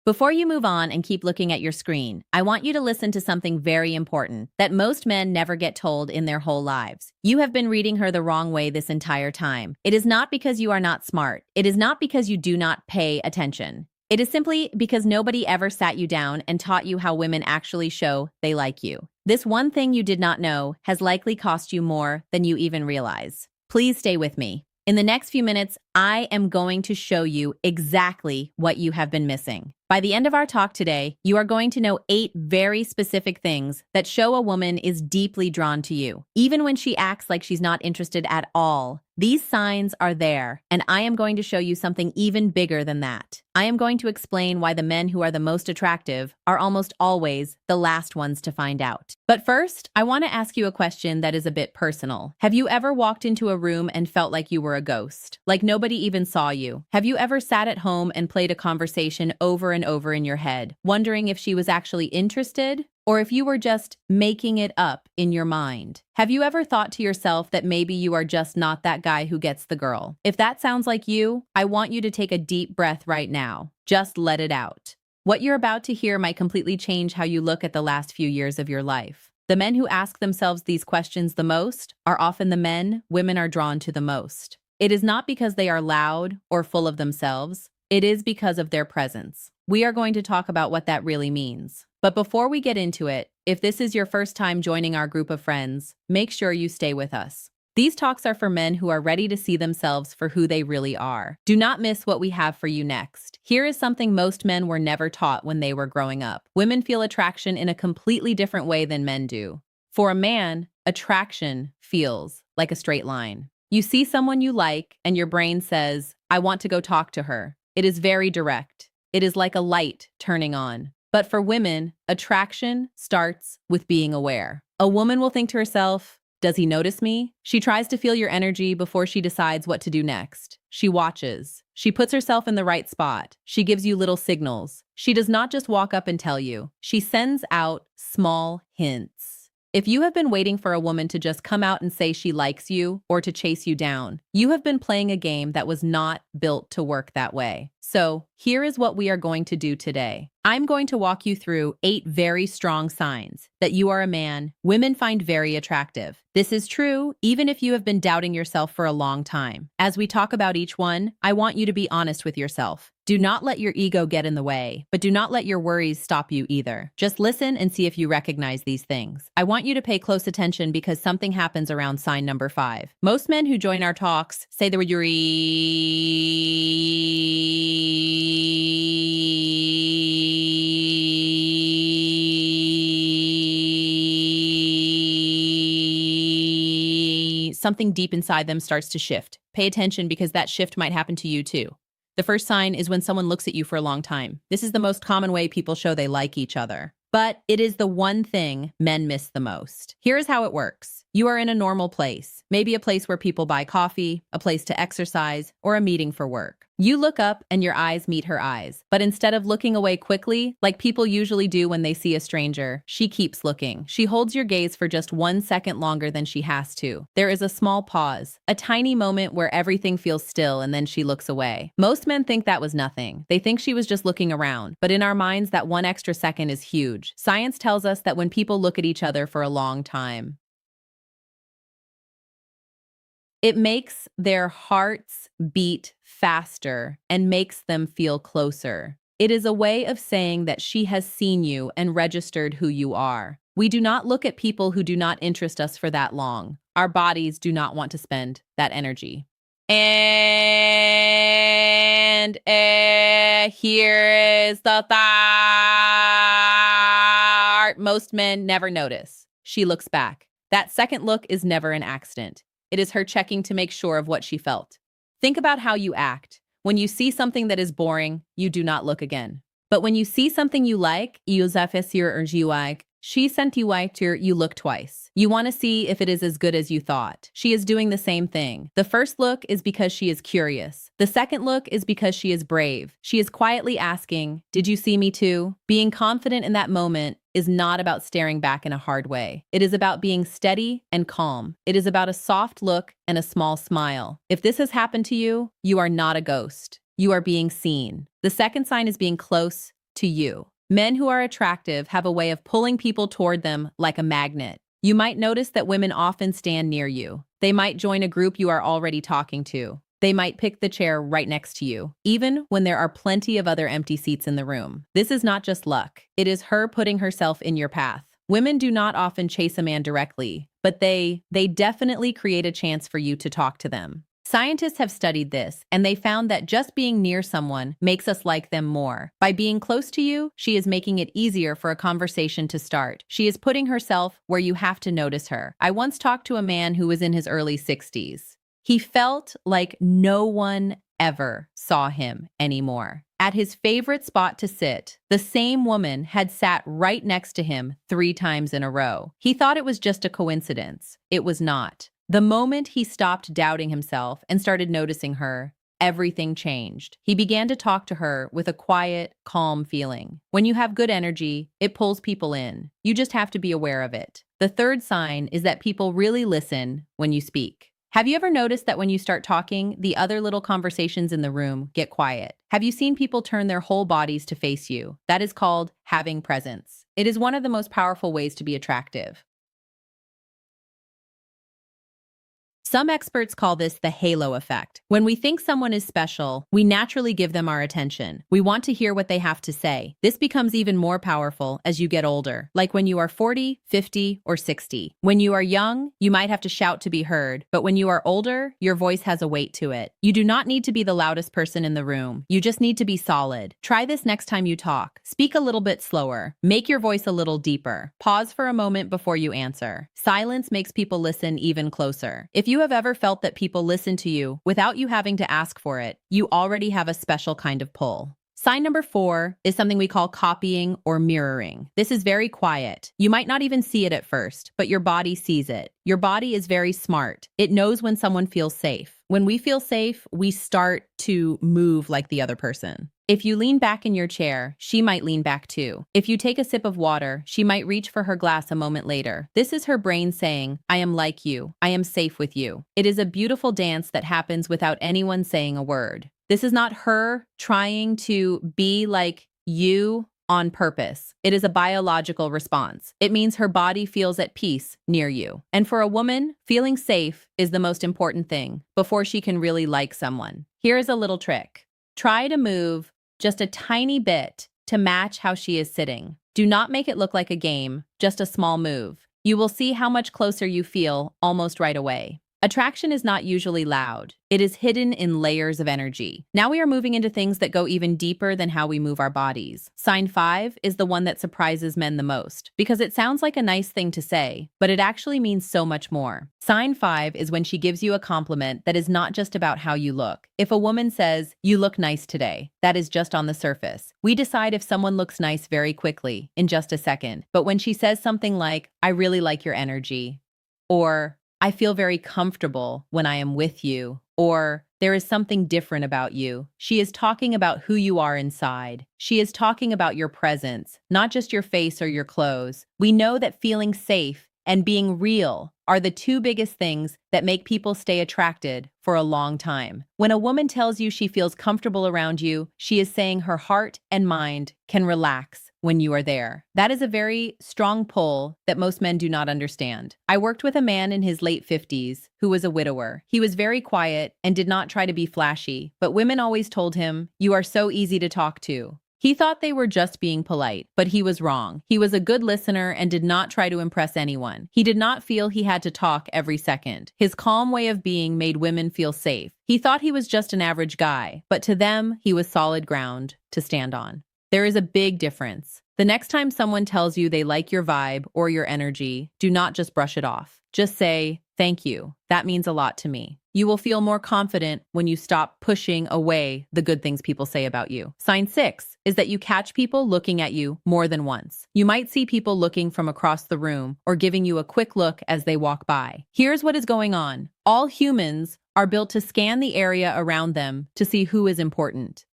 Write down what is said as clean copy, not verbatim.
Before you move on and keep looking at your screen, I want you to listen to something very important that most men never get told in their whole lives. You have been reading her the wrong way this entire time. It is not because you are not smart. It is not because you do not pay attention. It is simply because nobody ever sat you down and taught you how women actually show they like you. This one thing you did not know has likely cost you more than you even realize. Please stay with me. In the next few minutes, I am going to show you exactly what you have been missing. By the end of our talk today, you are going to know 8 very specific things that show a woman is deeply drawn to you, even when she acts like she's not interested at all. These signs are there, and I am going to show you something even bigger than that. I am going to explain why the men who are the most attractive are almost always the last ones to find out. But first, I want to ask you a question that is a bit personal. Have you ever walked into a room and felt like you were a ghost? Like nobody even saw you? Have you ever sat at home and played a conversation over and over in your head, wondering if she was actually interested? Or if you were just making it up in your mind? Have you ever thought to yourself that maybe you are just not that guy who gets the girl? If that sounds like you, I want you to take a deep breath right now. Just let it out. What you're about to hear might completely change how you look at the last few years of your life. The men who ask themselves these questions the most are often the men women are drawn to the most. It is not because they are loud or full of themselves. It is because of their presence. We are going to talk about what that really means. But before we get into it, if this is your first time joining our group of friends, make sure you stay with us. These talks are for men who are ready to see themselves for who they really are. Do not miss what we have for you next. Here is something most men were never taught when they were growing up. Women feel attraction in a completely different way than men do. For a man, attraction feels like a straight line. You see someone you like, and your brain says, I want to go talk to her. It is very direct. It is like a light turning on. But for women, attraction starts with being aware. A woman will think to herself, does he notice me? She tries to feel your energy before she decides what to do next. She watches. She puts herself in the right spot. She gives you little signals. She does not just walk up and tell you. She sends out small hints. If you have been waiting for a woman to just come out and say she likes you or to chase you down, you have been playing a game that was not built to work that way. So, here is what we are going to do today. I'm going to walk you through 8 very strong signs that you are a man women find very attractive. This is true even if you have been doubting yourself for a long time. As we talk about each one, I want you to be honest with yourself. Do not let your ego get in the way, but do not let your worries stop you either. Just listen and see if you recognize these things. I want you to pay close attention because something happens around sign number 5. Most men who join our talks say the word something deep inside them starts to shift. Pay attention because that shift might happen to you too. The first sign is when someone looks at you for a long time. This is the most common way people show they like each other. But it is the one thing men miss the most. Here's how it works. You are in a normal place, maybe a place where people buy coffee, a place to exercise, or a meeting for work. You look up and your eyes meet her eyes. But instead of looking away quickly, like people usually do when they see a stranger, she keeps looking. She holds your gaze for just 1 second longer than she has to. There is a small pause, a tiny moment where everything feels still and then she looks away. Most men think that was nothing. They think she was just looking around. But in our minds, that 1 extra second is huge. Science tells us that when people look at each other for a long time, it makes their hearts beat faster and makes them feel closer. It is a way of saying that she has seen you and registered who you are. We do not look at people who do not interest us for that long. Our bodies do not want to spend that energy. And here is the thought. Most men never notice. She looks back. That second look is never an accident. It is her checking to make sure of what she felt. Think about how you act. When you see something that is boring, you do not look again. But when you see something you like, you look twice. You want to see if it is as good as you thought. She is doing the same thing. The first look is because she is curious. The second look is because she is brave. She is quietly asking, did you see me too? Being confident in that moment is not about staring back in a hard way. It is about being steady and calm. It is about a soft look and a small smile. If this has happened to you, you are not a ghost. You are being seen. The second sign is being close to you. Men who are attractive have a way of pulling people toward them like a magnet. You might notice that women often stand near you. They might join a group you are already talking to. They might pick the chair right next to you, even when there are plenty of other empty seats in the room. This is not just luck. It is her putting herself in your path. Women do not often chase a man directly, but they definitely create a chance for you to talk to them. Scientists have studied this, and they found that just being near someone makes us like them more. By being close to you, she is making it easier for a conversation to start. She is putting herself where you have to notice her. I once talked to a man who was in his early 60s. He felt like no one ever saw him anymore. At his favorite spot to sit, the same woman had sat right next to him 3 times in a row. He thought it was just a coincidence. It was not. The moment he stopped doubting himself and started noticing her, everything changed. He began to talk to her with a quiet, calm feeling. When you have good energy, it pulls people in. You just have to be aware of it. The third sign is that people really listen when you speak. Have you ever noticed that when you start talking, the other little conversations in the room get quiet? Have you seen people turn their whole bodies to face you? That is called having presence. It is one of the most powerful ways to be attractive. Some experts call this the halo effect. When we think someone is special, we naturally give them our attention. We want to hear what they have to say. This becomes even more powerful as you get older, like when you are 40, 50, or 60. When you are young, you might have to shout to be heard, but when you are older, your voice has a weight to it. You do not need to be the loudest person in the room. You just need to be solid. Try this next time you talk. Speak a little bit slower. Make your voice a little deeper. Pause for a moment before you answer. Silence makes people listen even closer. If you have ever felt that people listen to you without you having to ask for it, you already have a special kind of pull. Sign number 4 is something we call copying or mirroring. This is very quiet. You might not even see it at first, but your body sees it. Your body is very smart. It knows when someone feels safe. When we feel safe, we start to move like the other person. If you lean back in your chair, she might lean back too. If you take a sip of water, she might reach for her glass a moment later. This is her brain saying, I am like you. I am safe with you. It is a beautiful dance that happens without anyone saying a word. This is not her trying to be like you on purpose. It is a biological response. It means her body feels at peace near you. And for a woman, feeling safe is the most important thing before she can really like someone. Here is a little trick. Try to move just a tiny bit to match how she is sitting. Do not make it look like a game, just a small move. You will see how much closer you feel almost right away. Attraction is not usually loud. It is hidden in layers of energy. Now we are moving into things that go even deeper than how we move our bodies. Sign 5 is the one that surprises men the most because it sounds like a nice thing to say, but it actually means so much more. Sign 5 is when she gives you a compliment that is not just about how you look. If a woman says, "You look nice today," that is just on the surface. We decide if someone looks nice very quickly, in just a second. But when she says something like, "I really like your energy," or "I feel very comfortable when I am with you," or "there is something different about you," she is talking about who you are inside. She is talking about your presence, not just your face or your clothes. We know that feeling safe and being real are the 2 biggest things that make people stay attracted for a long time. When a woman tells you she feels comfortable around you, she is saying her heart and mind can relax when you are there. That is a very strong pull that most men do not understand. I worked with a man in his late 50s who was a widower. He was very quiet and did not try to be flashy, but women always told him, "You are so easy to talk to." He thought they were just being polite, but he was wrong. He was a good listener and did not try to impress anyone. He did not feel he had to talk every second. His calm way of being made women feel safe. He thought he was just an average guy, but to them, he was solid ground to stand on. There is a big difference. The next time someone tells you they like your vibe or your energy, do not just brush it off. Just say, "Thank you. That means a lot to me." You will feel more confident when you stop pushing away the good things people say about you. Sign 6 is that you catch people looking at you more than once. You might see people looking from across the room or giving you a quick look as they walk by. Here's what is going on. All humans are built to scan the area around them to see who is important.